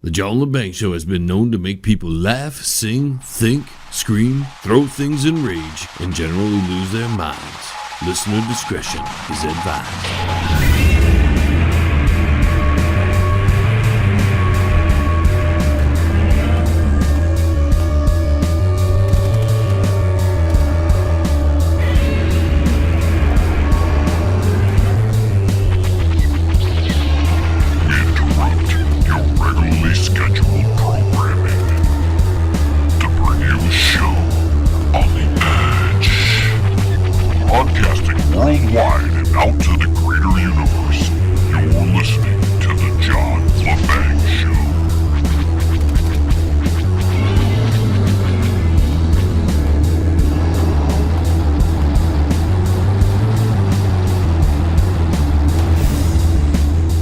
The John Lebang Show has been known to make people laugh, sing, think, scream, throw things in rage, and generally lose their minds. Listener discretion is advised. Worldwide and out to the greater universe, you're listening to the John Lebang Show.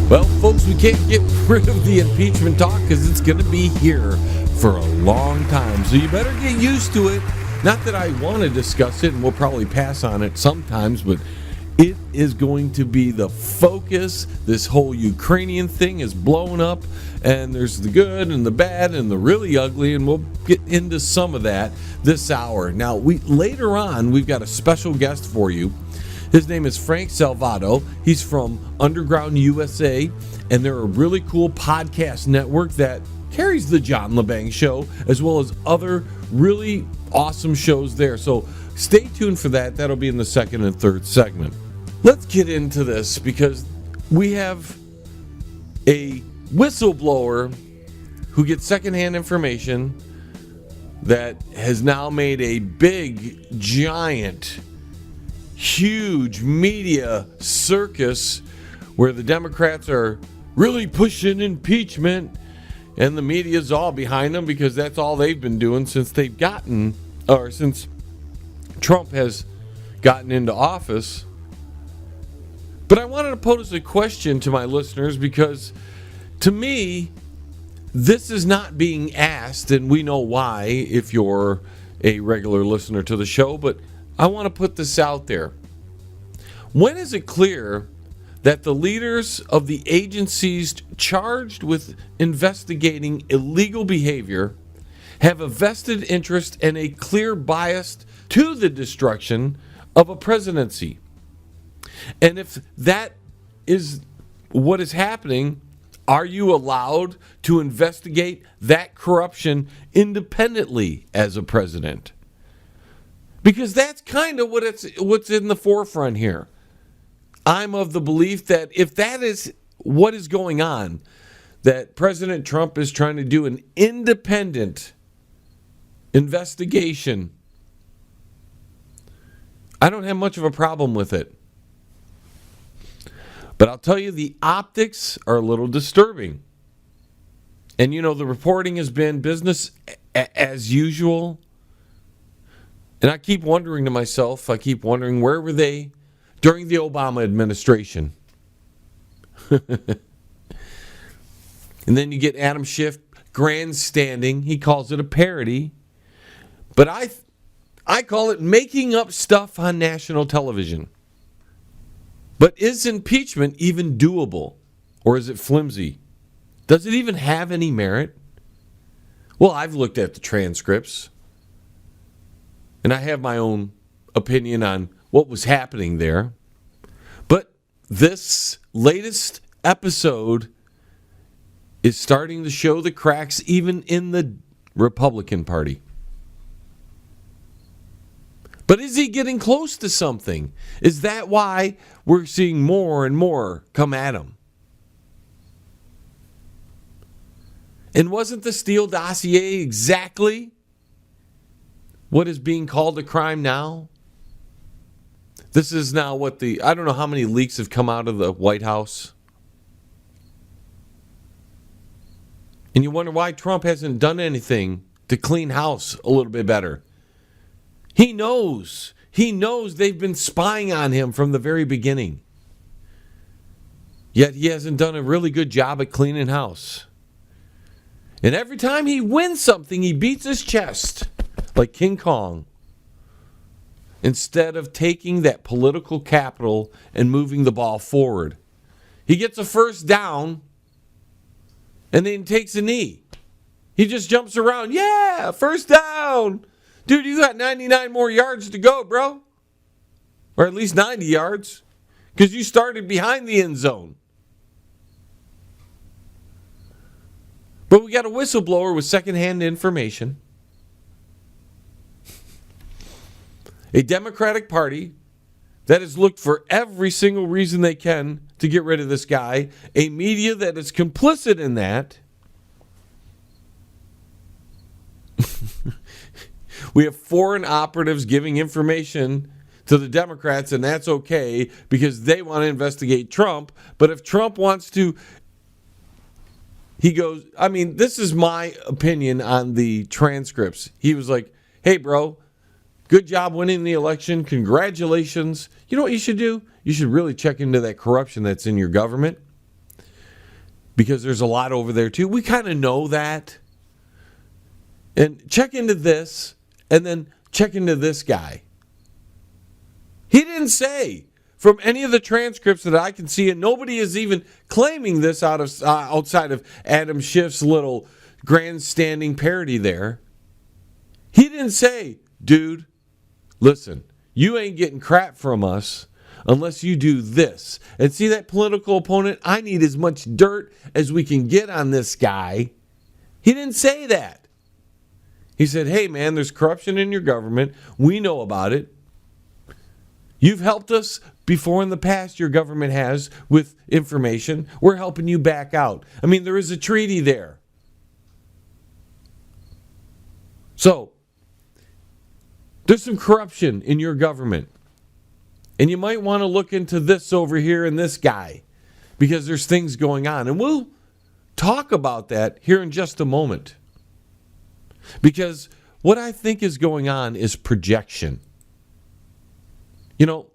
Well, folks, we can't get rid of the impeachment talk because it's going to be here for a long time. So you better get used to it. Not that I want to discuss it, and we'll probably pass on it sometimes, but it is going to be the focus. This whole Ukrainian thing is blowing up, and there's the good and the bad and the really ugly, and we'll get into some of that this hour. Now, later on, we've got a special guest for you. His name is Frank Salvatoof. He's from Underground USA, and they're a really cool podcast network that carries the John Lebang Show, as well as other really awesome shows there. So stay tuned for that. That'll be in the second and third segment. Let's get into this because we have a whistleblower who gets secondhand information that has now made a big, giant, huge media circus where the Democrats are really pushing impeachment. And the media's all behind them because that's all they've been doing since since Trump has gotten into office. But I wanted to pose a question to my listeners because, to me, this is not being asked, and we know why if you're a regular listener to the show, but I want to put this out there. When is it clear that the leaders of the agencies charged with investigating illegal behavior have a vested interest and a clear bias to the destruction of a presidency? And if that is what is happening, are you allowed to investigate that corruption independently as a president? Because that's kind of what's in the forefront here. I'm of the belief that if that is what is going on, that President Trump is trying to do an independent investigation, I don't have much of a problem with it. But I'll tell you, the optics are a little disturbing. And, the reporting has been business as usual. And I keep wondering to myself, where were they during the Obama administration? And then you get Adam Schiff grandstanding. He calls it a parody. But I call it making up stuff on national television. But is impeachment even doable? Or is it flimsy? Does it even have any merit? Well, I've looked at the transcripts. And I have my own opinion on what was happening there. But this latest episode is starting to show the cracks even in the Republican Party. But is he getting close to something? Is that why we're seeing more and more come at him? And wasn't the Steele dossier exactly what is being called a crime now? This is now I don't know how many leaks have come out of the White House. And you wonder why Trump hasn't done anything to clean house a little bit better. He knows they've been spying on him from the very beginning. Yet he hasn't done a really good job at cleaning house. And every time he wins something, he beats his chest like King Kong, instead of taking that political capital and moving the ball forward. He gets a first down, and then takes a knee. He just jumps around. Yeah, first down. Dude, you got 99 more yards to go, bro. Or at least 90 yards. Because you started behind the end zone. But we got a whistleblower with secondhand information. A Democratic Party that has looked for every single reason they can to get rid of this guy. A media that is complicit in that. We have foreign operatives giving information to the Democrats, and that's okay because they want to investigate Trump. But if Trump wants to, he goes, I mean, this is my opinion on the transcripts. He was like, hey, bro, good job winning the election. Congratulations. You know what you should do? You should really check into that corruption that's in your government because there's a lot over there, too. We kind of know that. And check into this, and then check into this guy. He didn't say from any of the transcripts that I can see, and nobody is even claiming this outside of Adam Schiff's little grandstanding parody there. He didn't say, dude, listen, you ain't getting crap from us unless you do this. And see that political opponent? I need as much dirt as we can get on this guy. He didn't say that. He said, hey, man, there's corruption in your government. We know about it. You've helped us before in the past, your government has, with information. We're helping you back out. I mean, there is a treaty there. So, there's some corruption in your government. And you might want to look into this over here and this guy because there's things going on. And we'll talk about that here in just a moment. Because what I think is going on is projection. You know,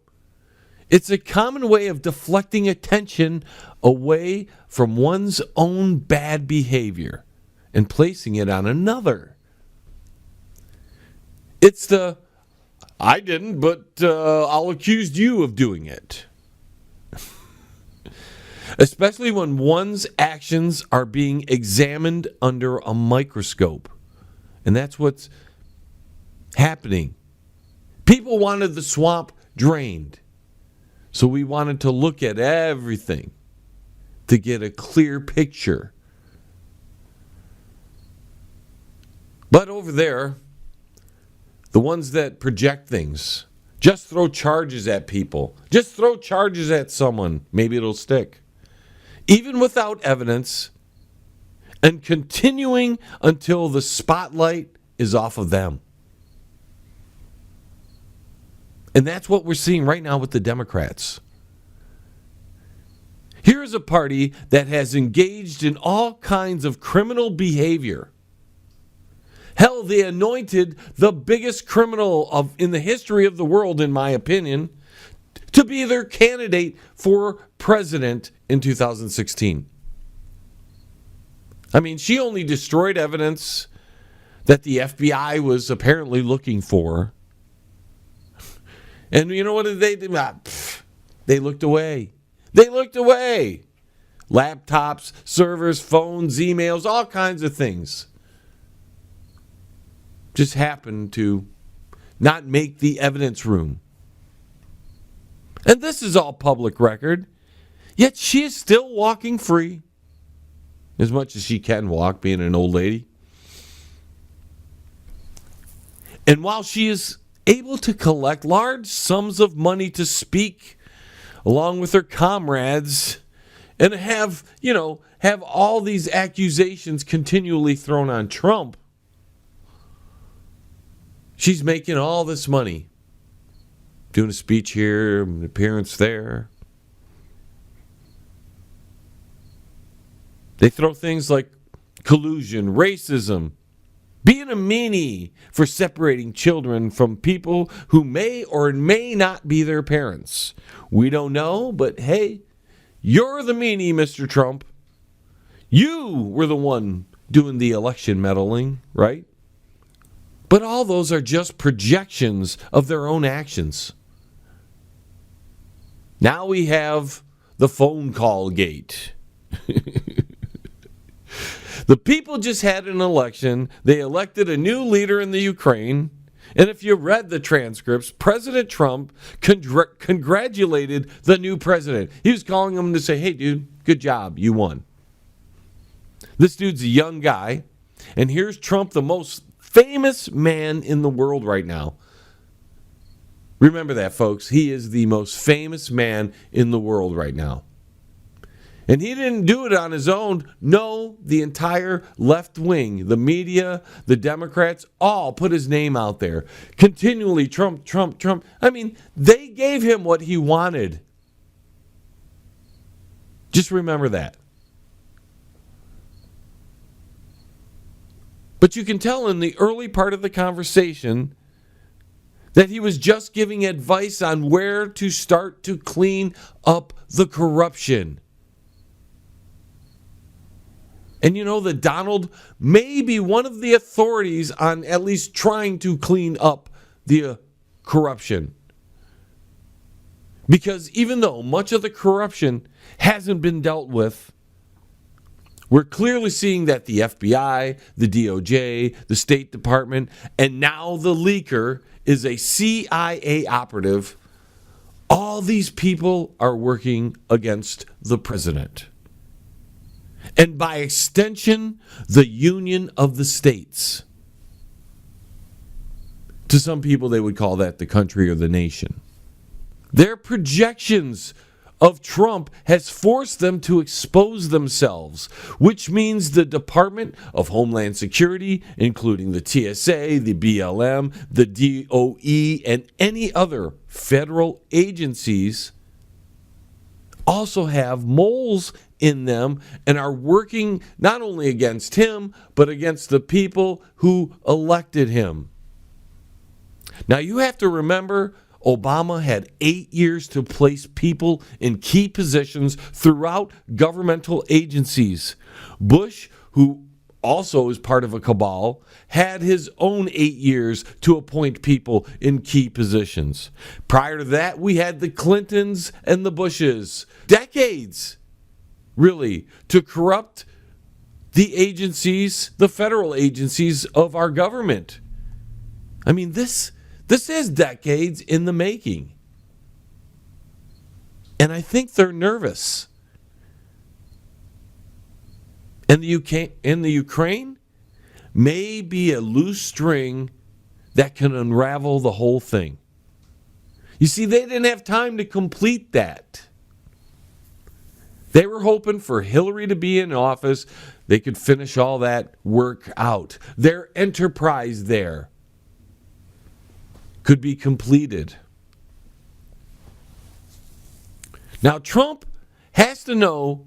it's a common way of deflecting attention away from one's own bad behavior and placing it on another. It's the, I didn't, but I'll accuse you of doing it. Especially when one's actions are being examined under a microscope. And that's what's happening. People wanted the swamp drained. So we wanted to look at everything to get a clear picture. But over there, the ones that project things, just throw charges at people. Just throw charges at someone. Maybe it'll stick. Even without evidence, and continuing until the spotlight is off of them. And that's what we're seeing right now with the Democrats. Here is a party that has engaged in all kinds of criminal behavior. Hell, they anointed the biggest criminal in the history of the world, in my opinion, to be their candidate for president in 2016. I mean, she only destroyed evidence that the FBI was apparently looking for. And you know what did they do? They looked away. They looked away. Laptops, servers, phones, emails, all kinds of things. Just happened to not make the evidence room. And this is all public record. Yet she is still walking free. As much as she can walk, being an old lady. And while she is able to collect large sums of money to speak along with her comrades and have all these accusations continually thrown on Trump, she's making all this money. Doing a speech here, an appearance there. They throw things like collusion, racism, being a meanie for separating children from people who may or may not be their parents. We don't know, but hey, you're the meanie, Mr. Trump. You were the one doing the election meddling, right? But all those are just projections of their own actions. Now we have the phone call gate. The people just had an election. They elected a new leader in the Ukraine. And if you read the transcripts, President Trump congratulated the new president. He was calling him to say, hey, dude, good job. You won. This dude's a young guy. And here's Trump, the most famous man in the world right now. Remember that, folks. He is the most famous man in the world right now. And he didn't do it on his own. No, the entire left wing, the media, the Democrats, all put his name out there. Continually, Trump, Trump, Trump. I mean, they gave him what he wanted. Just remember that. But you can tell in the early part of the conversation that he was just giving advice on where to start to clean up the corruption. And you know that Donald may be one of the authorities on at least trying to clean up the corruption. Because even though much of the corruption hasn't been dealt with, we're clearly seeing that the FBI, the DOJ, the State Department, and now the leaker is a CIA operative. All these people are working against the president. And by extension, the union of the states. To some people, they would call that the country or the nation. Their projections of Trump has forced them to expose themselves, which means the Department of Homeland Security, including the TSA, the BLM, the DOE, and any other federal agencies, also have moles in them and are working not only against him, but against the people who elected him. Now, you have to remember, Obama had 8 years to place people in key positions throughout governmental agencies. Bush, who also is part of a cabal, had his own 8 years to appoint people in key positions. Prior to that, we had the Clintons and the Bushes. Decades, really, to corrupt the agencies, the federal agencies of our government. I mean, this is decades in the making. And I think they're nervous. And the Ukraine may be a loose string that can unravel the whole thing. You see, they didn't have time to complete that. They were hoping for Hillary to be in office. They could finish all that work out. Their enterprise there could be completed. Now, Trump has to know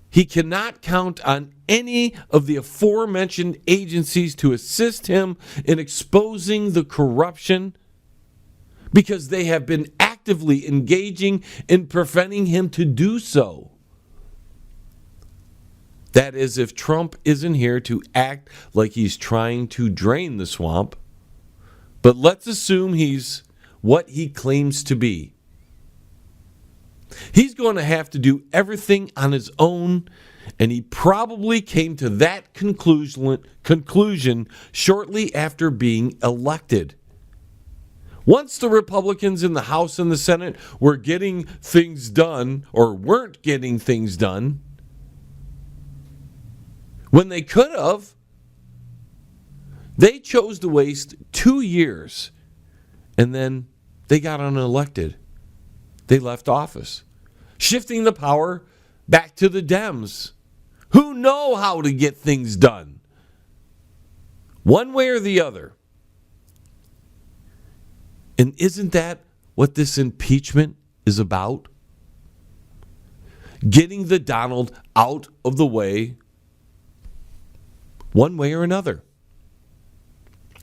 he cannot count on any of the aforementioned agencies to assist him in exposing the corruption because they have been actively engaging in preventing him to do so. That is, if Trump isn't here to act like he's trying to drain the swamp. But let's assume he's what he claims to be. He's going to have to do everything on his own, and he probably came to that conclusion shortly after being elected. Once the Republicans in the House and the Senate were getting things done, or weren't getting things done, when they could have, they chose to waste 2 years, and then they got unelected. They left office, shifting the power back to the Dems, who know how to get things done, one way or the other. And isn't that what this impeachment is about? Getting the Donald out of the way, one way or another.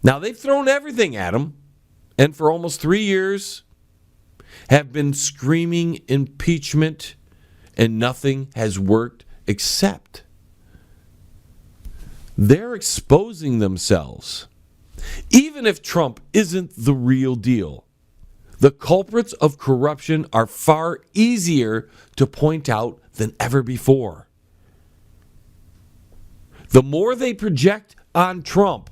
Now, they've thrown everything at him, and for almost 3 years have been screaming impeachment, and nothing has worked except they're exposing themselves. Even if Trump isn't the real deal, the culprits of corruption are far easier to point out than ever before. The more they project on Trump,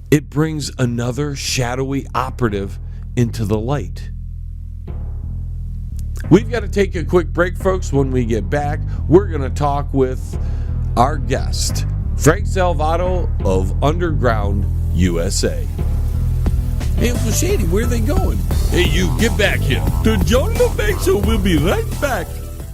it brings another shadowy operative into the light. We've got to take a quick break, folks. When we get back, we're going to talk with our guest, Frank Salvatoof of Underground USA. Hey, Uncle Shady, where are they going? Hey, you, get back here. The John Lebang Show will be right back.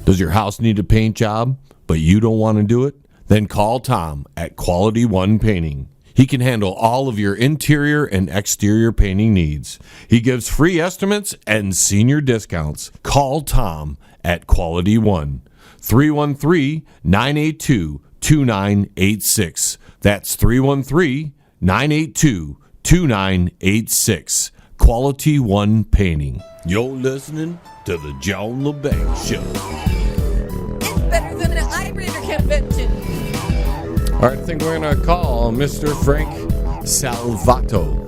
Does your house need a paint job, but you don't want to do it? Then call Tom at Quality One Painting. He can handle all of your interior and exterior painting needs. He gives free estimates and senior discounts. Call Tom at Quality One, 313-982-2986. That's 313-982-2986. Quality One Painting. You're listening to the John Lebang Show. It's better than an Eye-Brainer convention. All right, I think we're going to call Mr. Frank Salvatoof.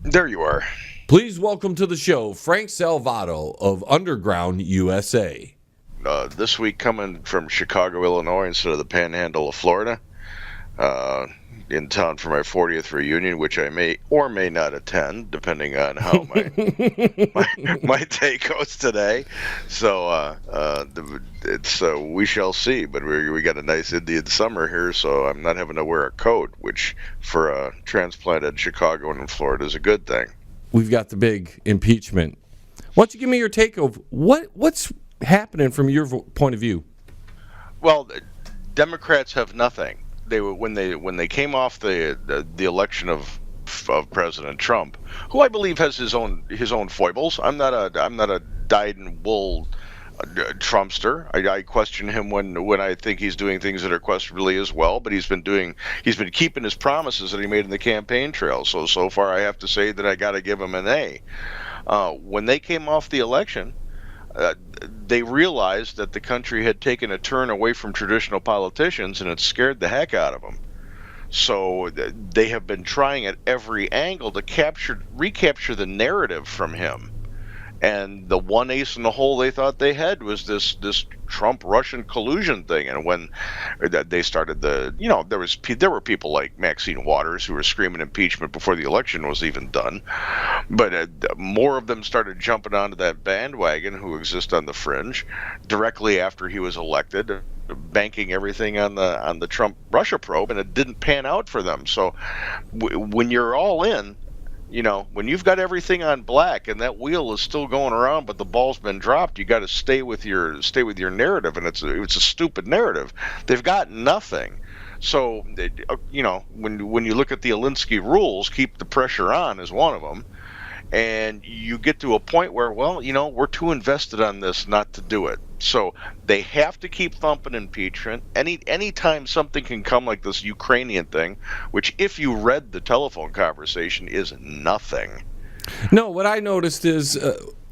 There you are. Please welcome to the show Frank Salvatoof of Underground USA. This week coming from Chicago, Illinois, instead of the Panhandle of Florida, in town for my 40th reunion, which I may or may not attend, depending on how my day goes today. So we shall see. But we got a nice Indian summer here, so I'm not having to wear a coat, which for a transplanted Chicago and Florida is a good thing. We've got the big impeachment. Why don't you give me your take of what's happening from your point of view? Well, Democrats have nothing. They were when they came off the election of President Trump, who I believe has his own foibles. I'm not a dyed-in-wool Trumpster. I question him when I think he's doing things that are questionably as well. But he's been keeping his promises that he made in the campaign trail. So far, I have to say that I got to give him an A. When they came off the election, they realized that the country had taken a turn away from traditional politicians, and it scared the heck out of them. So they have been trying at every angle to recapture the narrative from him. And the one ace in the hole they thought they had was this Trump-Russian collusion thing. And when they started there were people like Maxine Waters who were screaming impeachment before the election was even done. But more of them started jumping onto that bandwagon who exist on the fringe directly after he was elected, banking everything on the Trump-Russia probe, and it didn't pan out for them. So when you're all in, when you've got everything on black and that wheel is still going around, but the ball's been dropped, you got to stay with your narrative, and it's a stupid narrative. They've got nothing. So, when you look at the Alinsky rules, keep the pressure on is one of them, and you get to a point where, we're too invested on this not to do it. So they have to keep thumping impeachment. Anytime something can come like this Ukrainian thing, which if you read the telephone conversation is nothing. No, what I noticed is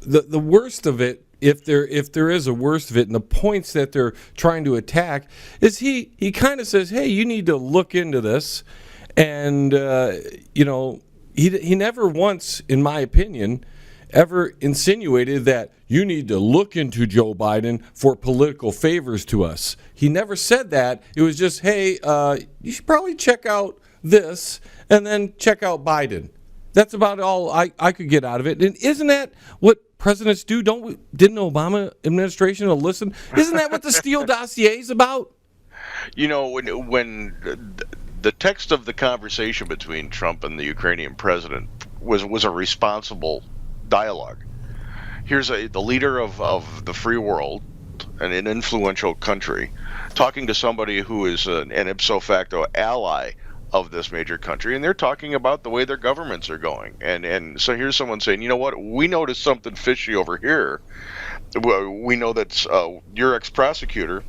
the worst of it, if there is a worst of it, and the points that they're trying to attack, is he kind of says, hey, you need to look into this. And, he never once, in my opinion, ever insinuated that you need to look into Joe Biden for political favors to us. He never said that. It was just, hey, you should probably check out this and then check out Biden. That's about all I could get out of it. And isn't that what presidents do? Didn't the Obama administration listen? Isn't that what the Steele dossier is about? When the text of the conversation between Trump and the Ukrainian president was a responsible dialogue. Here's the leader of the free world and an influential country talking to somebody who is an ipso facto ally of this major country, and they're talking about the way their governments are going. And so here's someone saying, you know what, we noticed something fishy over here. We know that your ex-prosecutor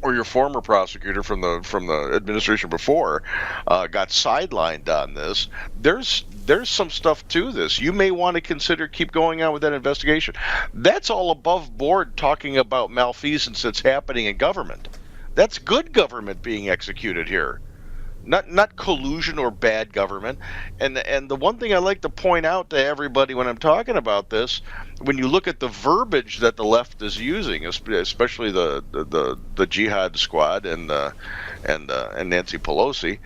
or your former prosecutor from the administration before got sidelined on this. There's some stuff to this. You may want to consider keep going on with that investigation. That's all above board talking about malfeasance that's happening in government. That's good government being executed here. Not collusion or bad government. And the one thing I like to point out to everybody when I'm talking about this, when you look at the verbiage that the left is using, especially the Jihad Squad and Nancy Pelosi,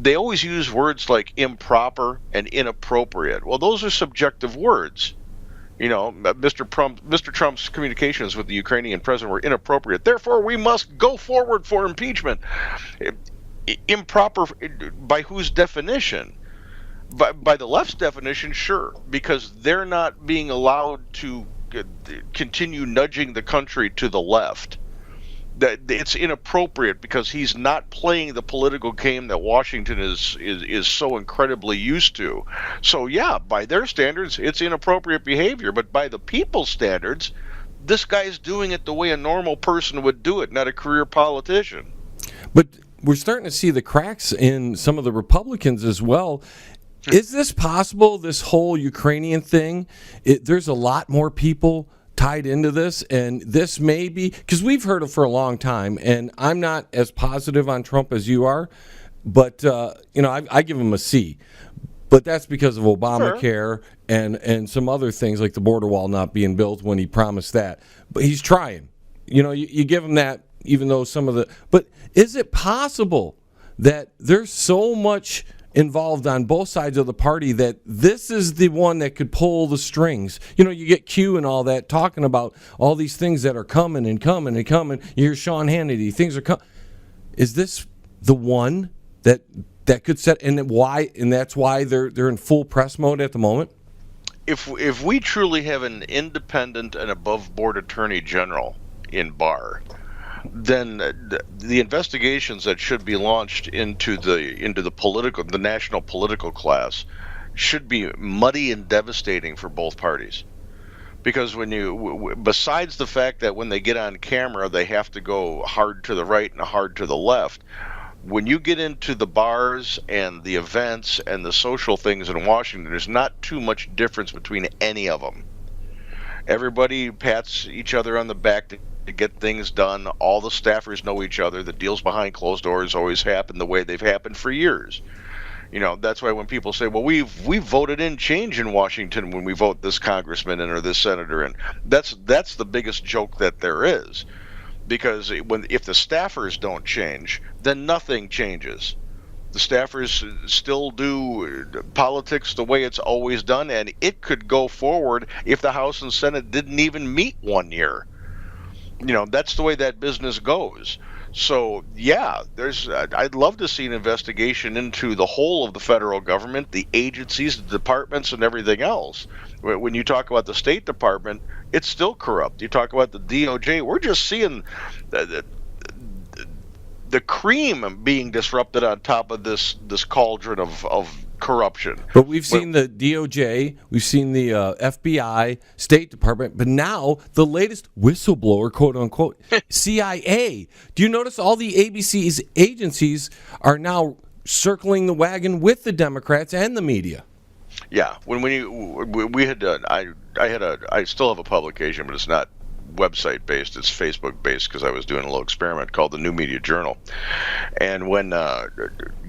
they always use words like improper and inappropriate. Well, those are subjective words. You know, Mr. Trump's communications with the Ukrainian president were inappropriate. Therefore, we must go forward for impeachment. Improper by whose definition? By the left's definition, sure, because they're not being allowed to continue nudging the country to the left. That it's inappropriate because he's not playing the political game that Washington is so incredibly used to. So yeah, by their standards, it's inappropriate behavior, but by the people's standards, this guy's doing it the way a normal person would do it, not a career politician. But we're starting to see the cracks in some of the Republicans as well. Is this possible, this whole Ukrainian thing? There's a lot more people tied into this, and this may be, because we've heard it for a long time, and I'm not as positive on Trump as you are, but I give him a C. But that's because of Obamacare Sure. and some other things like the border wall not being built when he promised that. But he's trying. You give him that, even though some of the... But is it possible that there's so much involved on both sides of the party that this is the one that could pull the strings? You get Q and all that talking about all these things that are coming and coming and coming. You hear Sean Hannity, things are coming. Is this the one that could set, and why? And that's why they're in full press mode at the moment? If we truly have an independent and above board attorney general in Barr, then the investigations that should be launched into the national political class should be muddy and devastating for both parties. Because besides the fact that when they get on camera they have to go hard to the right and hard to the left, when you get into the bars and the events and the social things in Washington, there's not too much difference between any of them. Everybody pats each other on the back to get things done. All the staffers know each other. The deals behind closed doors always happen the way they've happened for years. That's why when people say, well, we voted in change in Washington when we vote this congressman in or this senator in, that's the biggest joke that there is. Because if the staffers don't change, then nothing changes. The staffers still do politics the way it's always done, and it could go forward if the House and Senate didn't even meet 1 year. That's the way that business goes. So, yeah, I'd love to see an investigation into the whole of the federal government, the agencies, the departments, and everything else. When you talk about the State Department, it's still corrupt. You talk about the DOJ, we're just seeing the cream being disrupted on top of this cauldron of corruption. But we've seen the DOJ, we've seen the FBI, State Department, but now the latest whistleblower, quote unquote, CIA. Do you notice all the ABC's agencies are now circling the wagon with the Democrats and the media? Yeah, we had I still have a publication, but it's not website based, it's Facebook based, because I was doing a little experiment called the New Media Journal. And when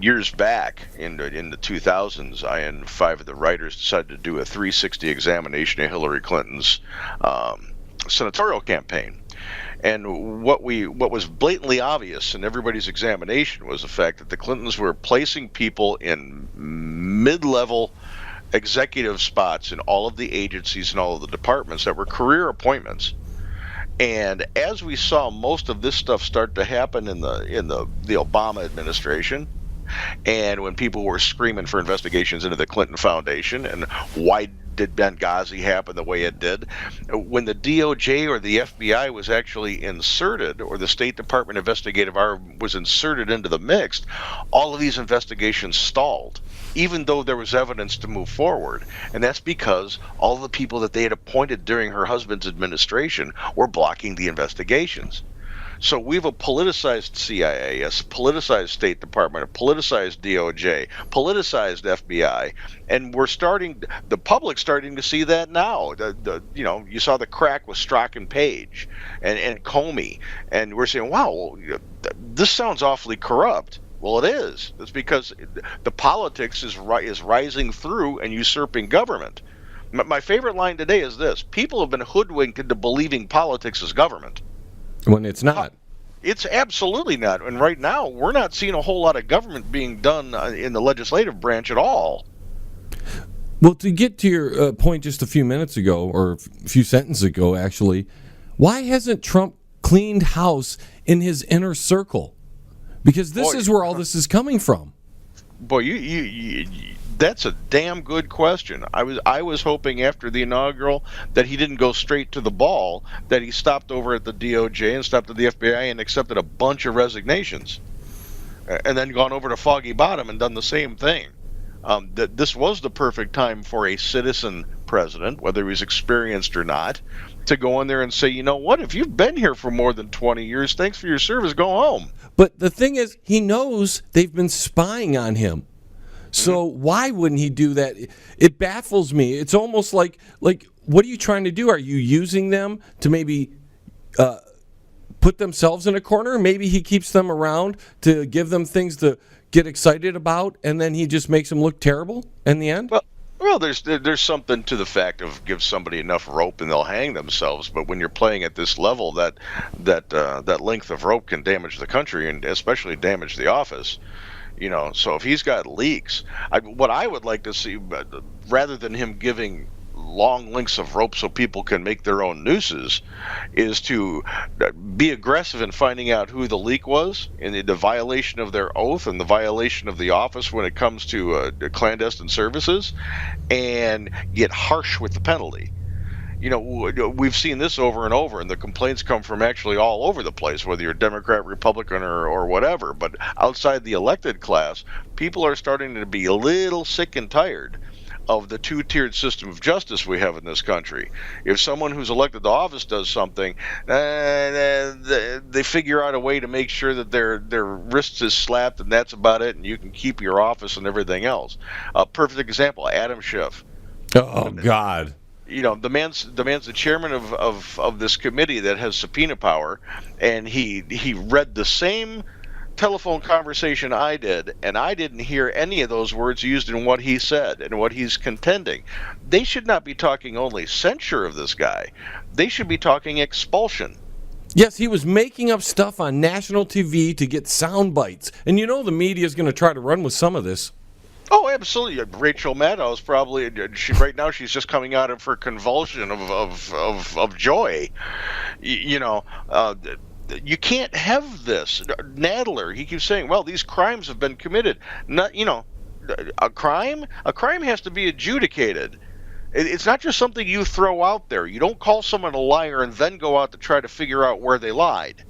years back in the 2000s, I and 5 of the writers decided to do a 360 examination of Hillary Clinton's senatorial campaign. And what was blatantly obvious in everybody's examination was the fact that the Clintons were placing people in mid-level executive spots in all of the agencies and all of the departments that were career appointments. And as we saw most of this stuff start to happen in the Obama administration, and when people were screaming for investigations into the Clinton Foundation and why did Benghazi happen the way it did, when the DOJ or the FBI was actually inserted, or the State Department investigative arm was inserted into the mix, all of these investigations stalled, even though there was evidence to move forward. And that's because all the people that they had appointed during her husband's administration were blocking the investigations. So we have a politicized CIA, a politicized State Department, a politicized DOJ, politicized FBI, and the public's starting to see that now. You saw the crack with Strzok and Page and Comey, and we're saying, wow, this sounds awfully corrupt. Well, it is. It's because the politics is rising through and usurping government. My favorite line today is this: people have been hoodwinked into believing politics is government. When it's not. It's absolutely not. And right now, we're not seeing a whole lot of government being done in the legislative branch at all. Well, to get to your point just a few minutes ago, or a few sentences ago, actually, why hasn't Trump cleaned house in his inner circle? Because this is where all this is coming from. Boy, that's a damn good question. I was hoping after the inaugural that he didn't go straight to the ball, that he stopped over at the DOJ and stopped at the FBI and accepted a bunch of resignations, and then gone over to Foggy Bottom and done the same thing. That this was the perfect time for a citizen president, whether he was experienced or not, to go in there and say, you know what, if you've been here for more than 20 years, thanks for your service, go home. But the thing is, he knows they've been spying on him. So why wouldn't he do that? It baffles me. It's almost like what are you trying to do? Are you using them to maybe put themselves in a corner? Maybe he keeps them around to give them things to get excited about, and then he just makes them look terrible in the end? Well, there's something to the fact of give somebody enough rope and they'll hang themselves. But when you're playing at this level, that length of rope can damage the country and especially damage the office. You know, so if he's got leaks, what I would like to see, rather than him giving long lengths of rope so people can make their own nooses, is to be aggressive in finding out who the leak was and the violation of their oath and the violation of the office when it comes to clandestine services, and get harsh with the penalty. You know, we've seen this over and over, and the complaints come from actually all over the place, whether you're Democrat, Republican, or whatever. But outside the elected class, people are starting to be a little sick and tired of the two-tiered system of justice we have in this country. If someone who's elected to office does something, they figure out a way to make sure that their wrists is slapped, and that's about it, and you can keep your office and everything else. A perfect example, Adam Schiff. Oh, God. You know, the man's the chairman of this committee that has subpoena power, and he read the same telephone conversation I did, and I didn't hear any of those words used in what he said and what he's contending. They should not be talking only censure of this guy. They should be talking expulsion. Yes, he was making up stuff on national TV to get sound bites. And you know the media is going to try to run with some of this. Oh, absolutely. Rachel Maddow is probably right now. She's just coming out of her convulsion of joy. You know, you can't have this. Nadler, he keeps saying, "Well, these crimes have been committed." Not, you know, a crime has to be adjudicated. It's not just something you throw out there. You don't call someone a liar and then go out to try to figure out where they lied.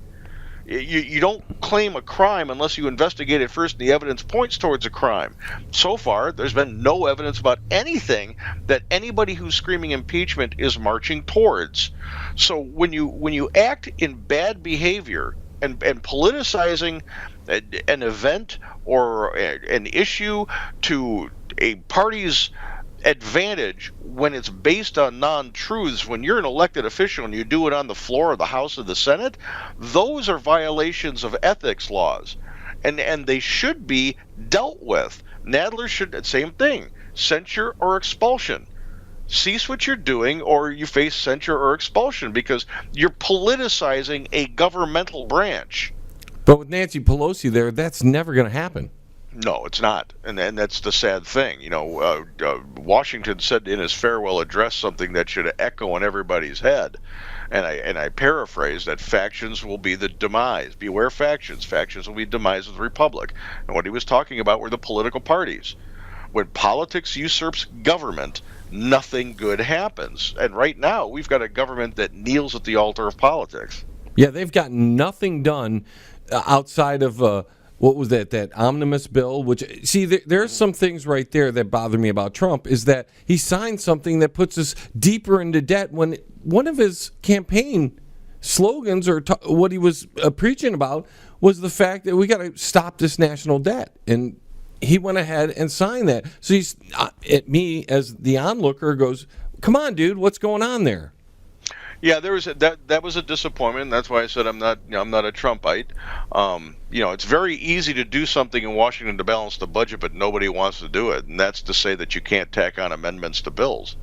You don't claim a crime unless you investigate it first and the evidence points towards a crime. So far, there's been no evidence about anything that anybody who's screaming impeachment is marching towards. So when you act in bad behavior and politicizing an event or an issue to a party's advantage when it's based on non-truths, when you're an elected official and you do it on the floor of the House of the Senate, those are violations of ethics laws, and they should be dealt with. Nadler should, same thing, censure or expulsion. Cease what you're doing or you face censure or expulsion because you're politicizing a governmental branch. But with Nancy Pelosi there, that's never going to happen. No, it's not, and that's the sad thing. You know, Washington said in his farewell address something that should echo in everybody's head, and I paraphrase that factions will be the demise. Beware factions. Factions will be the demise of the republic. And what he was talking about were the political parties. When politics usurps government, nothing good happens. And right now, we've got a government that kneels at the altar of politics. Yeah, they've got nothing done outside of. What was that omnibus bill? Which, see, there's some things right there that bother me about Trump is that he signed something that puts us deeper into debt when one of his campaign slogans or what he was preaching about was the fact that we got to stop this national debt. And he went ahead and signed that. So he's at me as the onlooker goes, come on, dude, what's going on there? Yeah, there was that was a disappointment. That's why I said I'm not a Trumpite. It's very easy to do something in Washington to balance the budget, but nobody wants to do it, and that's to say that you can't tack on amendments to bills.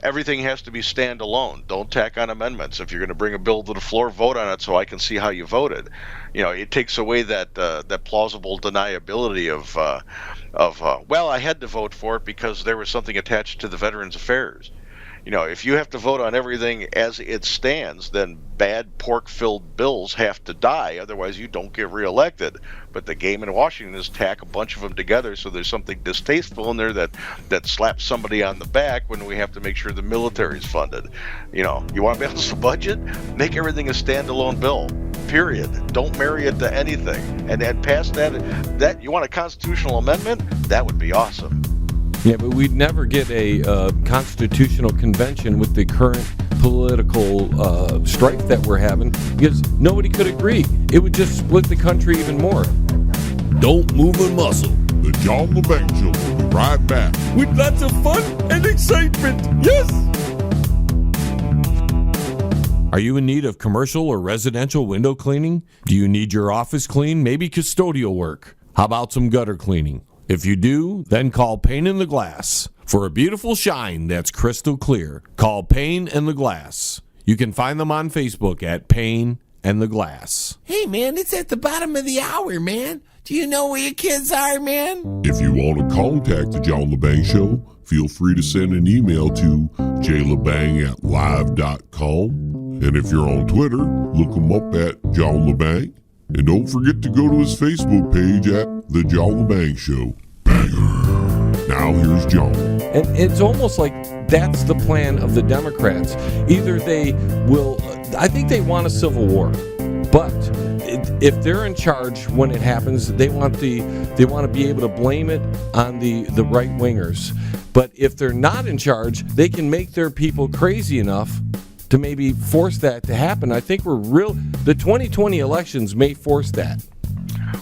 Everything has to be standalone. Don't tack on amendments. If you're going to bring a bill to the floor, vote on it so I can see how you voted. It takes away that plausible deniability of well, I had to vote for it because there was something attached to the Veterans Affairs. If you have to vote on everything as it stands, then bad pork-filled bills have to die. Otherwise, you don't get reelected. But the game in Washington is tack a bunch of them together so there's something distasteful in there that slaps somebody on the back when we have to make sure the military's funded. You want to balance the budget? Make everything a standalone bill. Period. Don't marry it to anything. And then pass that. You want a constitutional amendment? That would be awesome. Yeah, but we'd never get a constitutional convention with the current political strife that we're having because nobody could agree. It would just split the country even more. Don't move a muscle. The John Lebang Show will be right back. With lots of fun and excitement. Yes! Are you in need of commercial or residential window cleaning? Do you need your office cleaned? Maybe custodial work? How about some gutter cleaning? If you do, then call Pane in the Glass for a beautiful shine that's crystal clear. Call Pane and the Glass. You can find them on Facebook at Pane and the Glass. Hey, man, it's at the bottom of the hour, man. Do you know where your kids are, man? If you want to contact the John Lebang Show, feel free to send an email to jlebang@live.com. And if you're on Twitter, look him up at John Lebang. And don't forget to go to his Facebook page at The John Lebang Show. Banger. Now here's John. And it's almost like that's the plan of the Democrats. Either they will, I think they want a civil war, but if they're in charge when it happens, they want to be able to blame it on the right wingers. But if they're not in charge, they can make their people crazy enough to maybe force that to happen. I think the 2020 elections may force that.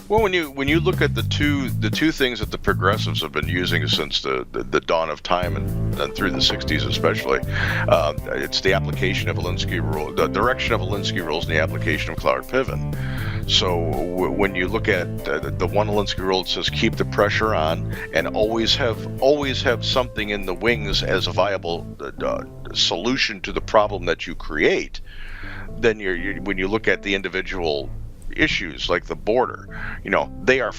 Well, when you look at the two things that the progressives have been using since the dawn of time and through the 60s especially, it's the application of Alinsky rule, the direction of Alinsky rules, and the application of Cloward-Piven. So when you look at the one Alinsky rule, it says keep the pressure on and always have something in the wings as a viable solution to the problem that you create. Then when you look at the individual issues like the border, they are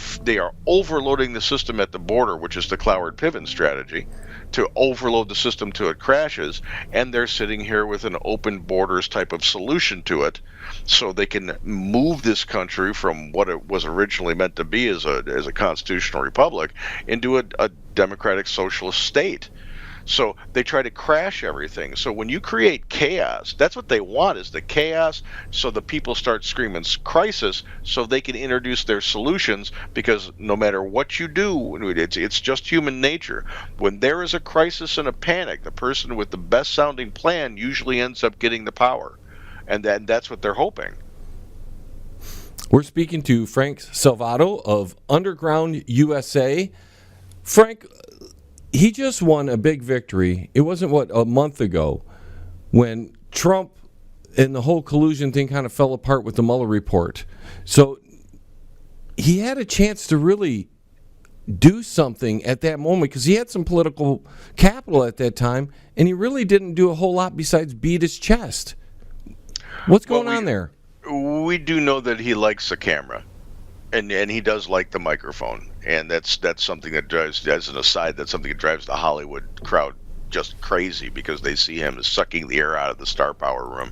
overloading the system at the border, which is the Cloward-Piven strategy, to overload the system till it crashes, and they're sitting here with an open borders type of solution to it, so they can move this country from what it was originally meant to be as a constitutional republic into a democratic socialist state. So they try to crash everything. So when you create chaos, that's what they want, is the chaos, so the people start screaming crisis so they can introduce their solutions, because no matter what you do, it's just human nature. When there is a crisis and a panic, the person with the best sounding plan usually ends up getting the power. And that's what they're hoping. We're speaking to Frank Salvatoof of Underground USA. Frank, he just won a big victory. It wasn't, a month ago when Trump and the whole collusion thing kind of fell apart with the Mueller report. So he had a chance to really do something at that moment because he had some political capital at that time, and he really didn't do a whole lot besides beat his chest. What's going on there? We do know that he likes the camera. And he does like the microphone, and that's something that drives, as an aside, that's something that drives the Hollywood crowd just crazy, because they see him as sucking the air out of the star power room.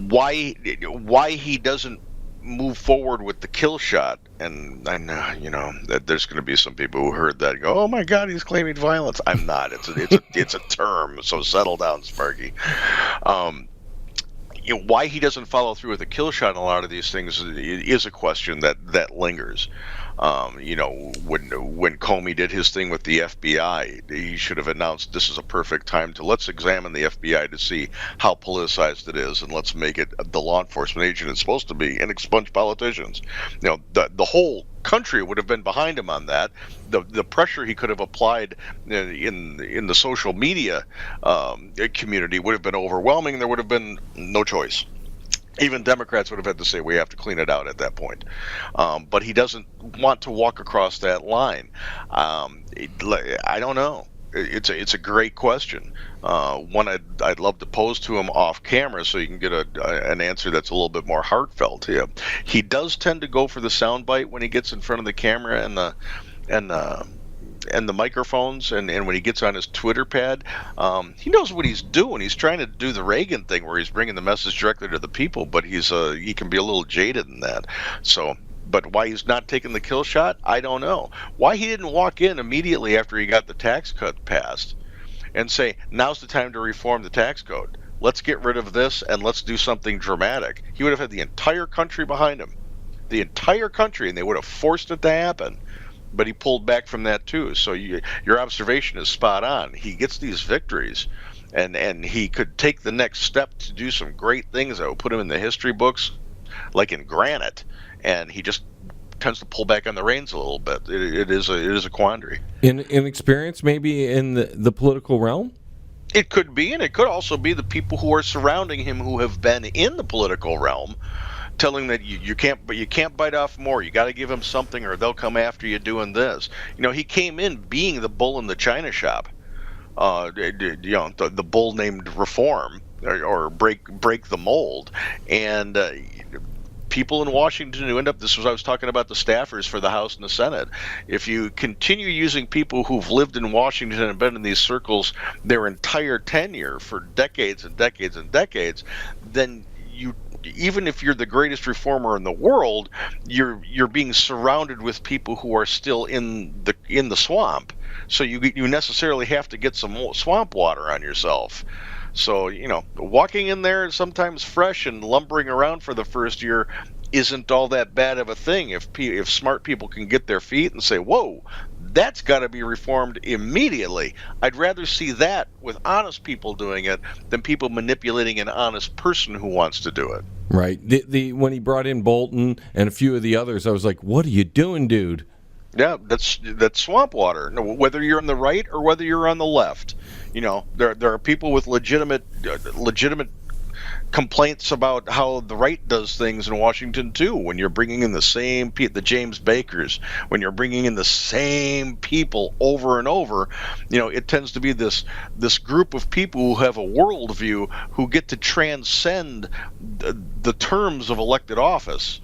Why he doesn't move forward with the kill shot, and I know, that there's going to be some people who heard that and go, "Oh my God, he's claiming violence." I'm not. It's a term. So settle down, Sparky. Why he doesn't follow through with a kill shot on a lot of these things is a question that lingers. When Comey did his thing with the FBI, he should have announced this is a perfect time to let's examine the FBI to see how politicized it is, and let's make it the law enforcement agent it's supposed to be and expunge politicians. The whole country would have been behind him on that. The pressure he could have applied in the social media community would have been overwhelming. There would have been no choice. Even Democrats would have had to say we have to clean it out at that point. But he doesn't want to walk across that line. I don't know. It's a great question. One I'd love to pose to him off camera so you can get an answer that's a little bit more heartfelt to him. He does tend to go for the soundbite when he gets in front of the camera and the microphones, and when he gets on his Twitter pad. He knows what he's doing. He's trying to do the Reagan thing where he's bringing the message directly to the people, but he can be a little jaded in that. So. But why he's not taking the kill shot, I don't know. Why he didn't walk in immediately after he got the tax cut passed and say, now's the time to reform the tax code. Let's get rid of this and let's do something dramatic. He would have had the entire country behind him. The entire country, and they would have forced it to happen. But he pulled back from that too. So your observation is spot on. He gets these victories, and he could take the next step to do some great things that would put him in the history books, like in granite. And he just tends to pull back on the reins a little bit. It is a quandary. In experience, maybe in the political realm? It could be, and it could also be the people who are surrounding him who have been in the political realm, telling that you can't bite off more. You got to give him something, or they'll come after you doing this. He came in being the bull in the china shop. The bull named reform or break the mold, and. People in Washington who end up, this was I was talking about the staffers for the House and the Senate. If you continue using people who've lived in Washington and been in these circles their entire tenure for decades and decades and decades, then even if you're the greatest reformer in the world, you're being surrounded with people who are still in the swamp. So you necessarily have to get some swamp water on yourself. So, walking in there sometimes fresh and lumbering around for the first year isn't all that bad of a thing if smart people can get their feet and say, whoa, that's got to be reformed immediately. I'd rather see that with honest people doing it than people manipulating an honest person who wants to do it. Right. When he brought in Bolton and a few of the others, I was like, what are you doing, dude? Yeah, that's swamp water. Whether you're on the right or whether you're on the left, there are people with legitimate complaints about how the right does things in Washington too. When you're bringing in the James Bakers, when you're bringing in the same people over and over, it tends to be this group of people who have a worldview who get to transcend the terms of elected office.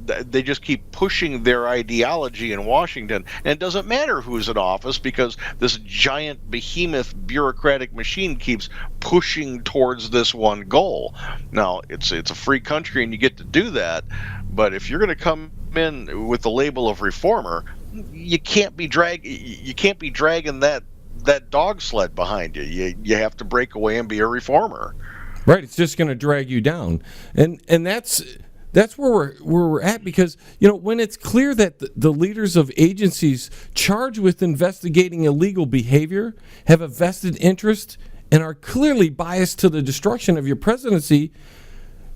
They just keep pushing their ideology in Washington, and it doesn't matter who's in office because this giant behemoth bureaucratic machine keeps pushing towards this one goal. Now, it's a free country and you get to do that, but if you're going to come in with the label of reformer, you can't be dragging that dog sled behind you. You have to break away and be a reformer. Right, it's just going to drag you down, and that's where we're at, because when it's clear that the leaders of agencies charged with investigating illegal behavior have a vested interest and are clearly biased to the destruction of your presidency,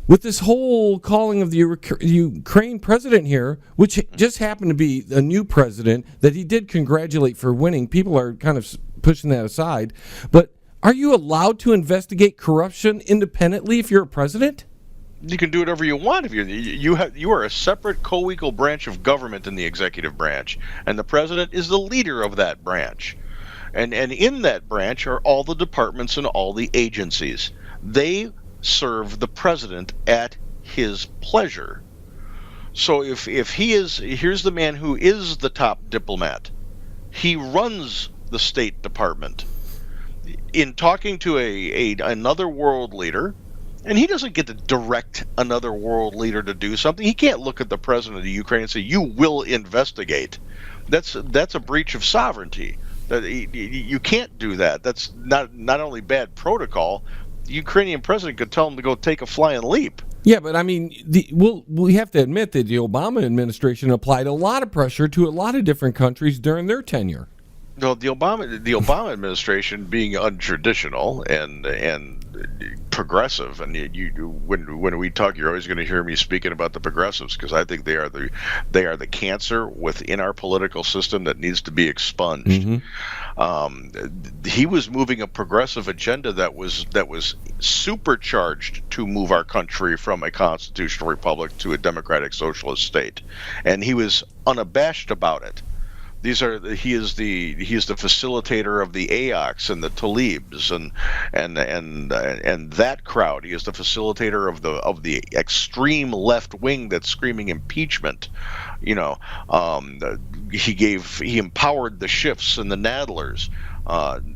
with this whole calling of the Ukraine president here, which just happened to be a new president that he did congratulate for winning, people are kind of pushing that aside. But are you allowed to investigate corruption independently if you're a president? You can do whatever you want if you are a separate co-equal branch of government in the executive branch, and the president is the leader of that branch. And in that branch are all the departments and all the agencies. They serve the president at his pleasure. So if here's the man who is the top diplomat. He runs the State Department. In talking to another world leader, and he doesn't get to direct another world leader to do something. He can't look at the president of the Ukraine and say, "You will investigate." That's a breach of sovereignty. You can't do that. That's not only bad protocol. The Ukrainian president could tell him to go take a flying leap. Yeah, but I mean, we have to admit that the Obama administration applied a lot of pressure to a lot of different countries during their tenure. Well, the Obama administration being untraditional and progressive, and when we talk, you're always going to hear me speaking about the progressives because I think they are the cancer within our political system that needs to be expunged. He was moving a progressive agenda that was supercharged to move our country from a constitutional republic to a democratic socialist state, and he was unabashed about it. He is the facilitator of the AOCs and the Talibs and that crowd. He is the facilitator of the extreme left wing that's screaming impeachment. He empowered the Schiffs and the Nadlers.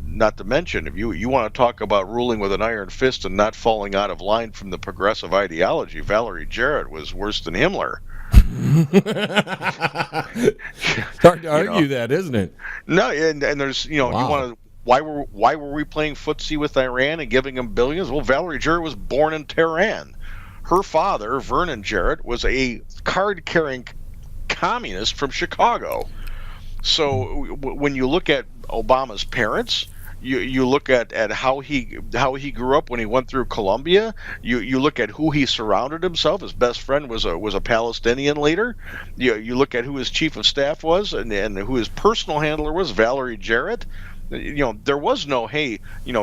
Not to mention, if you want to talk about ruling with an iron fist and not falling out of line from the progressive ideology, Valerie Jarrett was worse than Himmler. It's hard to argue that, isn't it? No, and there's wow. You want to why were we playing footsie with Iran and giving them billions? Well, Valerie Jarrett was born in Tehran. Her father, Vernon Jarrett, was a card-carrying communist from Chicago. So when you look at Obama's parents, you look at how he grew up when he went through Columbia. You look at who he surrounded himself. His best friend was a Palestinian leader. You look at who his chief of staff was and who his personal handler was, Valerie Jarrett. There was no, hey,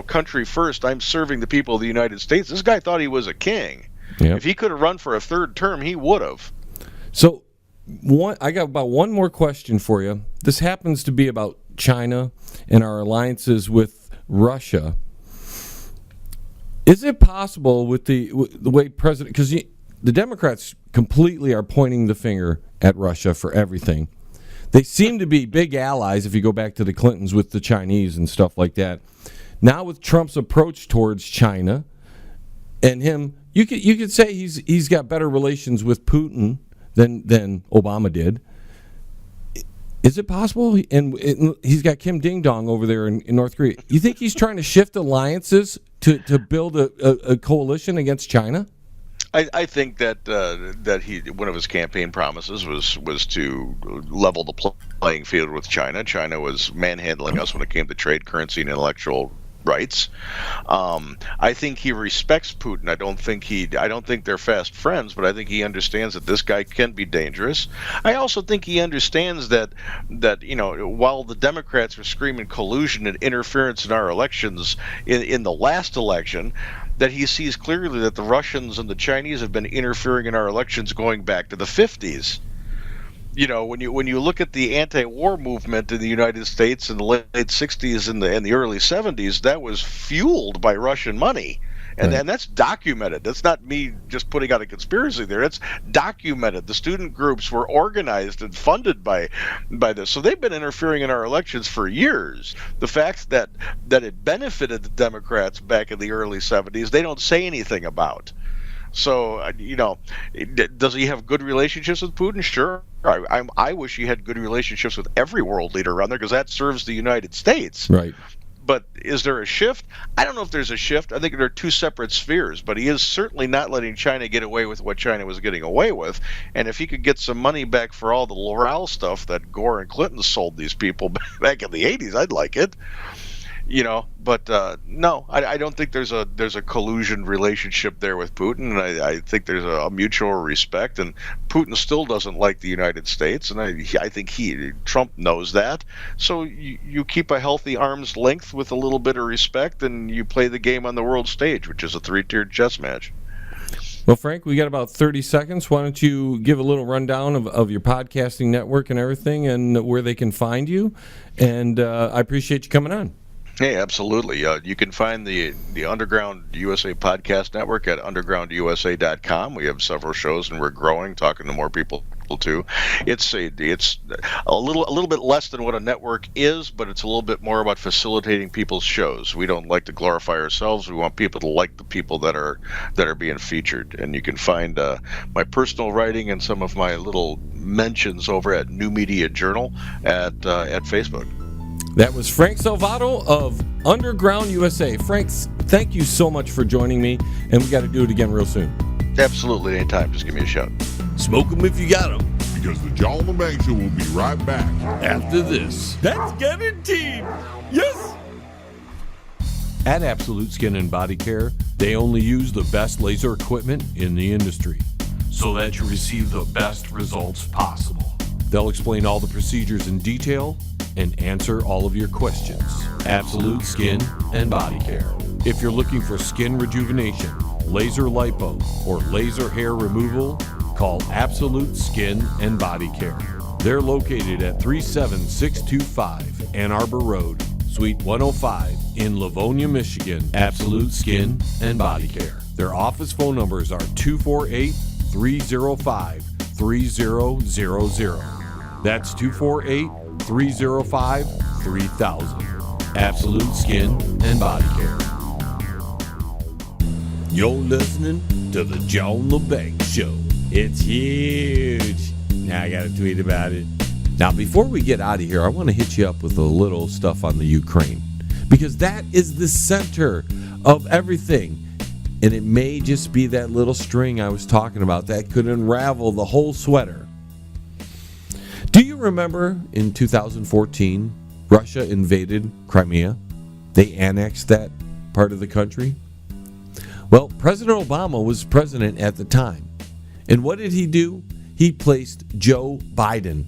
country first, I'm serving the people of the United States. This guy thought he was a king. Yep. If he could have run for a third term, he would have. So I got about one more question for you. This happens to be about China and our alliances with Russia. Is it possible with the way President, because the Democrats completely are pointing the finger at Russia for everything. They seem to be big allies if you go back to the Clintons with the Chinese and stuff like that. Now with Trump's approach towards China and him, you could say he's got better relations with Putin than Obama did. Is it possible? And he's got Kim Ding Dong over there in North Korea. You think he's trying to shift alliances to build a coalition against China? I think that one of his campaign promises was to level the playing field with China. China was manhandling us when it came to trade, currency, and intellectual rights. I think he respects Putin. I don't think they're fast friends, but I think he understands that this guy can be dangerous. I also think he understands that while the Democrats were screaming collusion and interference in our elections in the last election, that he sees clearly that the Russians and the Chinese have been interfering in our elections going back to the 50s. When you look at the anti-war movement in the United States in the late 60s and the early 70s, that was fueled by Russian money. And that's documented. That's not me just putting out a conspiracy there. It's documented. The student groups were organized and funded by this. So they've been interfering in our elections for years. The fact that it benefited the Democrats back in the early 70s, they don't say anything about. So, does he have good relationships with Putin? Sure. I wish he had good relationships with every world leader around there because that serves the United States. Right. But is there a shift? I don't know if there's a shift. I think they're two separate spheres. But he is certainly not letting China get away with what China was getting away with. And if he could get some money back for all the L'Oreal stuff that Gore and Clinton sold these people back in the 80s, I'd like it. But no, I don't think there's a collusion relationship there with Putin, and I think there's a mutual respect, and Putin still doesn't like the United States, and I think Trump knows that. So you keep a healthy arm's length with a little bit of respect, and you play the game on the world stage, which is a three-tiered chess match. Well, Frank, we got about 30 seconds. Why don't you give a little rundown of your podcasting network and everything, and where they can find you? And I appreciate you coming on. Hey, absolutely. You can find the Underground USA Podcast Network at undergroundusa.com. We have several shows, and we're growing, talking to more people too. It's a little bit less than what a network is, but it's a little bit more about facilitating people's shows. We don't like to glorify ourselves. We want people to like the people that are being featured. And you can find my personal writing and some of my little mentions over at New Media Journal at Facebook. That was Frank Salvatoof of Underground USA. Frank, thank you so much for joining me, and we got to do it again real soon. Absolutely, anytime. Just give me a shout. Smoke 'em if you got 'em. because the John Lebang Show will be right back. After this. That's guaranteed. Yes. At Absolute Skin and Body Care, they only use the best laser equipment in the industry so that you receive the best results possible. They'll explain all the procedures in detail and answer all of your questions. Absolute Skin and Body Care. If you're looking for skin rejuvenation, laser lipo, or laser hair removal, call Absolute Skin and Body Care. They're located at 37625 Ann Arbor Road, Suite 105 in Livonia, Michigan. Absolute Skin and Body Care. Their office phone numbers are 248-305-3000. That's 248-305-3000. Absolute Skin and Body Care. You're listening to the John Lebang Show. It's huge. Now I got to tweet about it. Now, before we get out of here, I want to hit you up with a little stuff on the Ukraine, because that is the center of everything. And it may just be that little string I was talking about that could unravel the whole sweater. Do you remember in 2014, Russia invaded Crimea? They annexed that part of the country. Well, President Obama was president at the time. And what did he do? He placed Joe Biden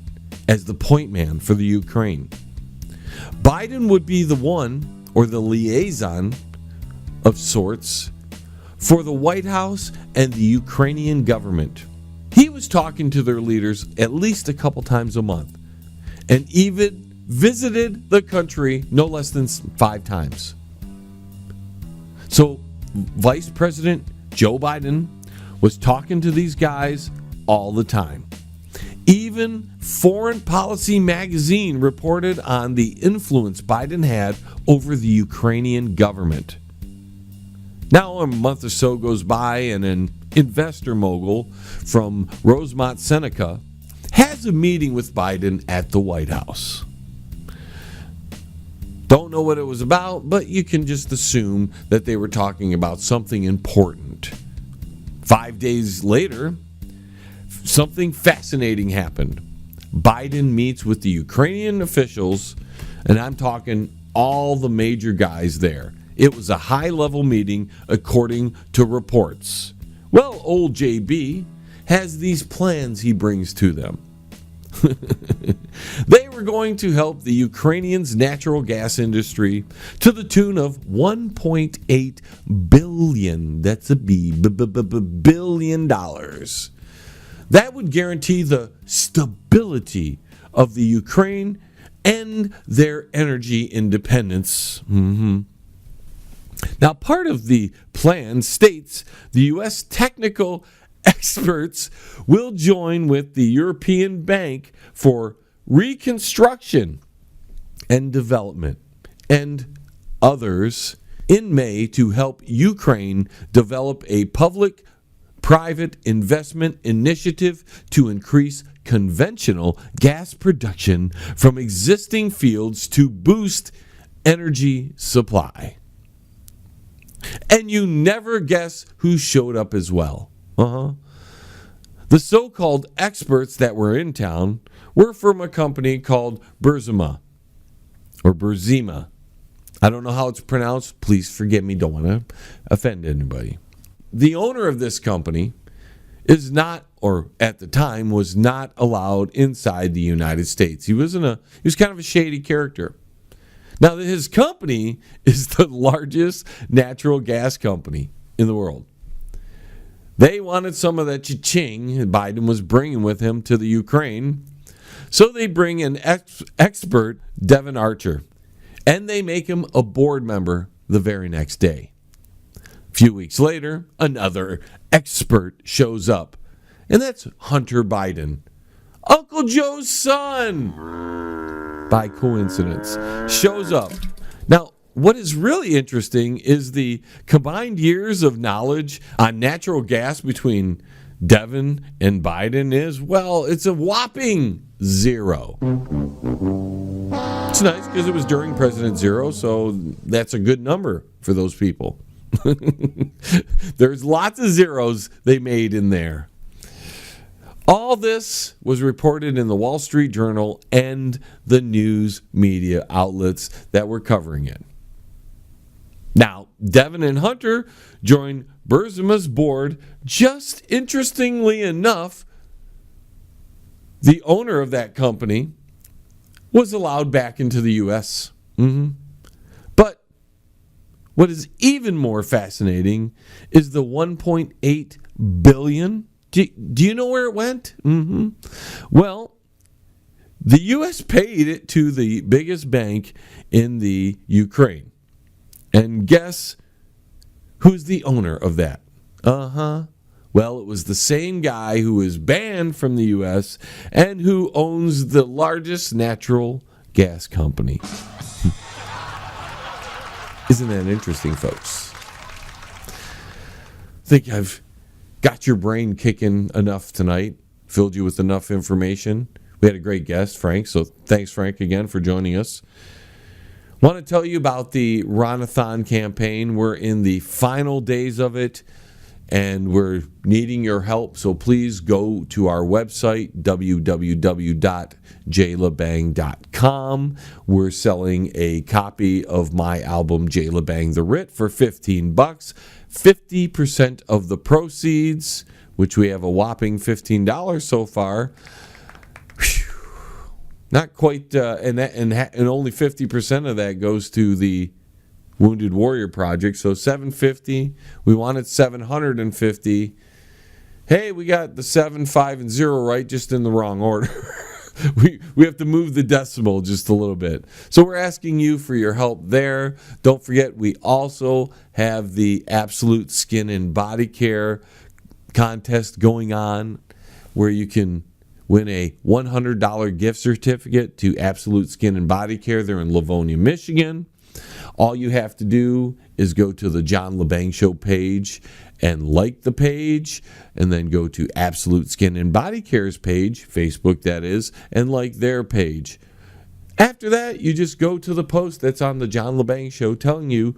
as the point man for the Ukraine. Biden would be the one, or the liaison of sorts, for the White House and the Ukrainian government. He was talking to their leaders at least a couple times a month, and even visited the country no less than 5 times. So Vice President Joe Biden was talking to these guys all the time. Even Foreign Policy magazine reported on the influence Biden had over the Ukrainian government. Now a month or so goes by, and an investor mogul from Rosemont, Seneca, has a meeting with Biden at the White House. Don't know what it was about, but you can just assume that they were talking about something important. 5 days later, something fascinating happened. Biden meets with the Ukrainian officials, and I'm talking all the major guys there. It was a high-level meeting, according to reports. Well, old JB has these plans he brings to them. They were going to help the Ukrainians' natural gas industry to the tune of $1.8 billion. That's a billion dollars. That would guarantee the stability of the Ukraine and their energy independence. Now, part of the plan states the U.S. technical experts will join with the European Bank for Reconstruction and Development and others in May to help Ukraine develop a public-private investment initiative to increase conventional gas production from existing fields to boost energy supply. And you never guess who showed up as well. The so-called experts that were in town were from a company called Burzima, or Burzima. I don't know how it's pronounced. Please forgive me. Don't want to offend anybody. The owner of this company is not, or at the time was not allowed inside the United States. He was kind of a shady character. Now, his company is the largest natural gas company in the world. They wanted some of that cha-ching Biden was bringing with him to the Ukraine. So they bring an expert, Devin Archer, and they make him a board member the very next day. A few weeks later, another expert shows up, and that's Hunter Biden, Uncle Joe's son, by coincidence, shows up. Now, what is really interesting is the combined years of knowledge on natural gas between Devin and Biden is, well, it's a whopping 0. It's nice because it was during President Zero, so that's a good number for those people. There's lots of zeros they made in there. All this was reported in the Wall Street Journal and the news media outlets that were covering it. Now, Devin and Hunter joined Burisma's board. Just interestingly enough, the owner of that company was allowed back into the U.S. But what is even more fascinating is the $1.8 billion. Do you know where it went? Well, the U.S. paid it to the biggest bank in the Ukraine. And guess who's the owner of that? Well, it was the same guy who was banned from the U.S. and who owns the largest natural gas company. Isn't that interesting, folks? I think I've got your brain kicking enough tonight, filled you with enough information. We had a great guest, Frank, so thanks, Frank, again for joining us. Want to tell you about the Ronathon campaign. We're in the final days of it, and we're needing your help, so please go to our website, www.jlebang.com. We're selling a copy of my album, J. Lebang the Writ, for $15. 50% of the proceeds, which we have a whopping $15 so far. Not quite, and only 50% of that goes to the Wounded Warrior Project. So $750. We wanted $750. Hey, we got the 7, 5, and 0 right, just in the wrong order. we have to move the decimal just a little bit. So we're asking you for your help there. Don't forget, we also have the Absolute Skin and Body Care contest going on, where you can win a $100 gift certificate to Absolute Skin and Body Care. They're in Livonia, Michigan. All you have to do is go to the John Lebang Show page and like the page, and then go to Absolute Skin and Body Care's page, Facebook that is, and like their page. After that, you just go to the post that's on the John Lebang Show telling you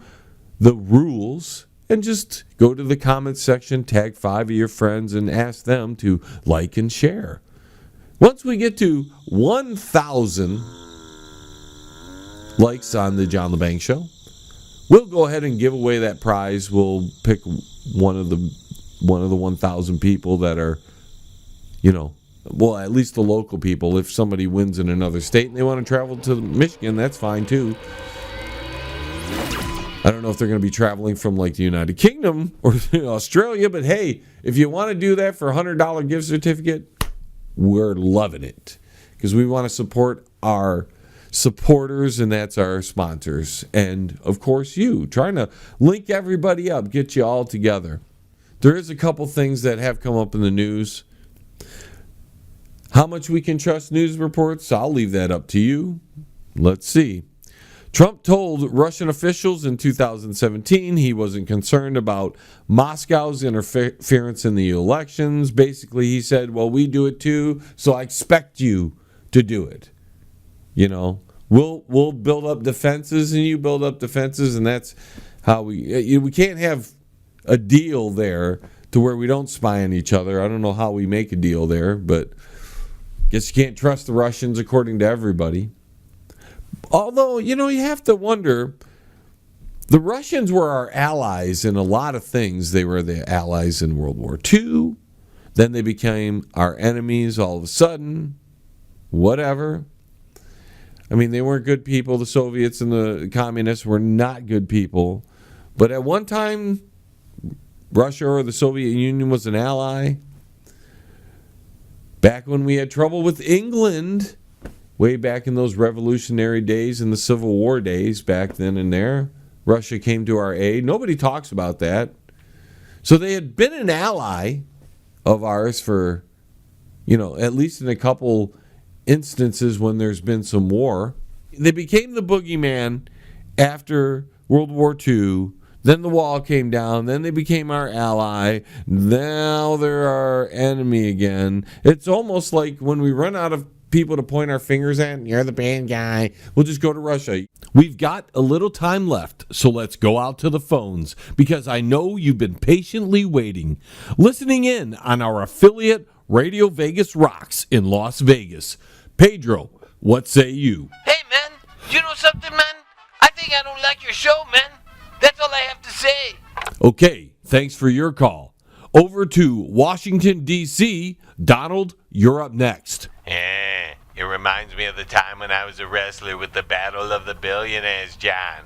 the rules, and just go to the comments section, tag 5 of your friends, and ask them to like and share. Once we get to 1,000 likes on the John Lebang Show, we'll go ahead and give away that prize. We'll pick one of the 1,000 people that are, well, at least the local people. If somebody wins in another state and they want to travel to Michigan, that's fine too. I don't know if they're going to be traveling from like the United Kingdom or Australia, but hey, if you want to do that for a $100 gift certificate, we're loving it, because we want to support our supporters, and that's our sponsors. And of course, you, trying to link everybody up, get you all together. There is a couple things that have come up in the news. How much we can trust news reports, I'll leave that up to you. Let's see. Trump told Russian officials in 2017 he wasn't concerned about Moscow's interference in the elections. Basically, he said, well, we do it too, so I expect you to do it. We'll build up defenses and you build up defenses, and that's how we can't have a deal there to where we don't spy on each other. I don't know how we make a deal there, but guess you can't trust the Russians according to everybody. Although, you have to wonder, the Russians were our allies in a lot of things. They were the allies in World War II. Then they became our enemies all of a sudden. Whatever. I mean, they weren't good people. The Soviets and the communists were not good people. But at one time, Russia or the Soviet Union was an ally. Back when we had trouble with England, way back in those revolutionary days and the Civil War days, back then and there, Russia came to our aid. Nobody talks about that. So they had been an ally of ours for, at least in a couple instances when there's been some war. They became the boogeyman after World War II. Then the wall came down. Then they became our ally. Now they're our enemy again. It's almost like when we run out of people to point our fingers at, you're the bad guy, we'll just go to Russia. We've got a little time left, so let's go out to the phones, because I know you've been patiently waiting, listening in on our affiliate Radio Vegas rocks in Las Vegas. Pedro, what say you? Hey, man, you know something, man? I think I don't like your show, man. That's all I have to say. Okay, thanks for your call. Over to Washington, D.C. Donald, you're up next. It reminds me of the time when I was a wrestler with the Battle of the Billionaires, John.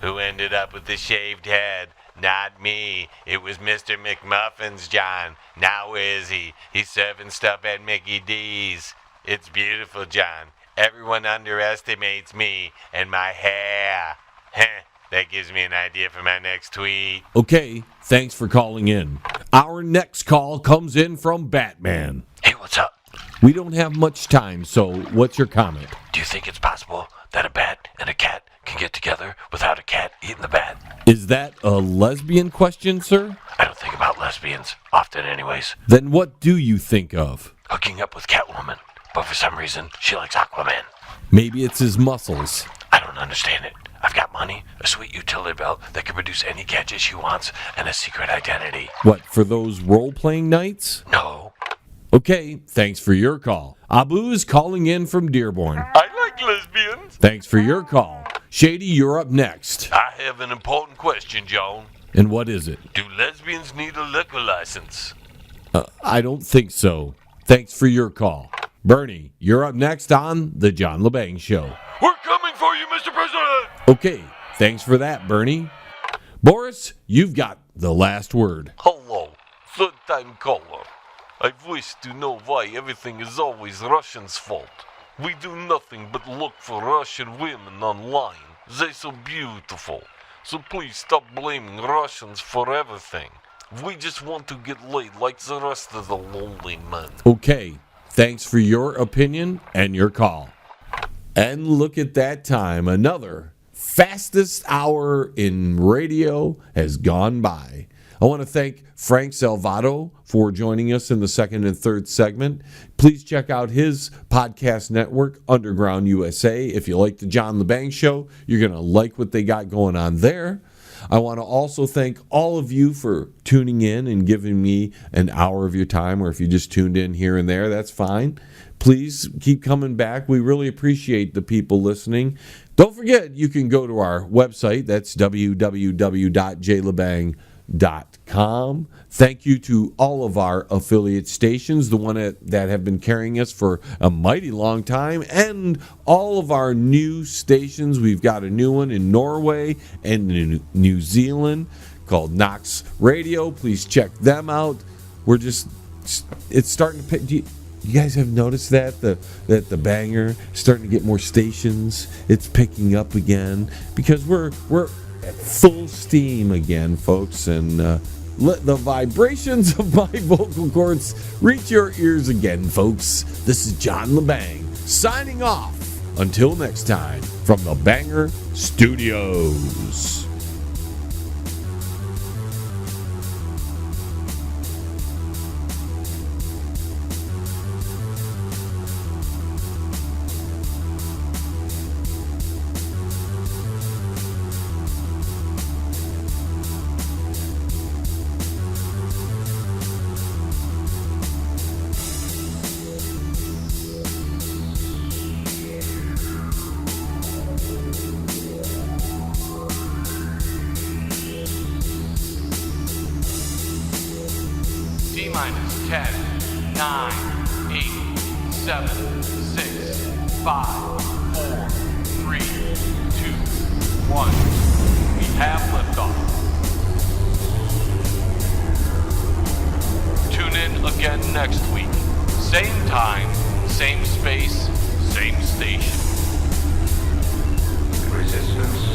Who ended up with the shaved head? Not me. It was Mr. McMuffins, John. Now where is he? He's serving stuff at Mickey D's. It's beautiful, John. Everyone underestimates me and my hair. That gives me an idea for my next tweet. Okay, thanks for calling in. Our next call comes in from Batman. Hey, what's up? We don't have much time, so what's your comment? Do you think it's possible that a bat and a cat can get together without a cat eating the bat? Is that a lesbian question, sir? I don't think about lesbians, often anyways. Then what do you think of? Hooking up with Catwoman, but for some reason, she likes Aquaman. Maybe it's his muscles. I don't understand it. I've got money, a sweet utility belt that can produce any gadget she wants, and a secret identity. What, for those role-playing nights? No. Okay, thanks for your call. Abu is calling in from Dearborn. I like lesbians. Thanks for your call. Shady, you're up next. I have an important question, John. And what is it? Do lesbians need a liquor license? I don't think so. Thanks for your call. Bernie, you're up next on The John Lebang Show. We're coming for you, Mr. President! Okay, thanks for that, Bernie. Boris, you've got the last word. Hello, third-time caller. I wish to know why everything is always Russians' fault. We do nothing but look for Russian women online. They're so beautiful. So please stop blaming Russians for everything. We just want to get laid like the rest of the lonely men. Okay, thanks for your opinion and your call. And look at that time. Another fastest hour in radio has gone by. I want to thank Frank Salvatoof for joining us in the second and third segment. Please check out his podcast network, Underground USA. If you like the John Lebang Show, you're going to like what they got going on there. I want to also thank all of you for tuning in and giving me an hour of your time, or if you just tuned in here and there, that's fine. Please keep coming back. We really appreciate the people listening. Don't forget, you can go to our website. That's www.jlebang.com. Thank you to all of our affiliate stations, the one that have been carrying us for a mighty long time, and all of our new stations. We've got a new one in Norway and in New Zealand called Knox Radio. Please check them out. It's starting to pick. You guys have noticed that the Banger is starting to get more stations. It's picking up again because we're at full steam again, folks, and let the vibrations of my vocal cords reach your ears again, folks. This is John Lebang signing off. Until next time, from the Banger Studios. T-minus 10, 9, 8, 7, 6, 5, 4, 3, 2, 1. We have liftoff. Tune in again next week. Same time, same space, same station. Resistance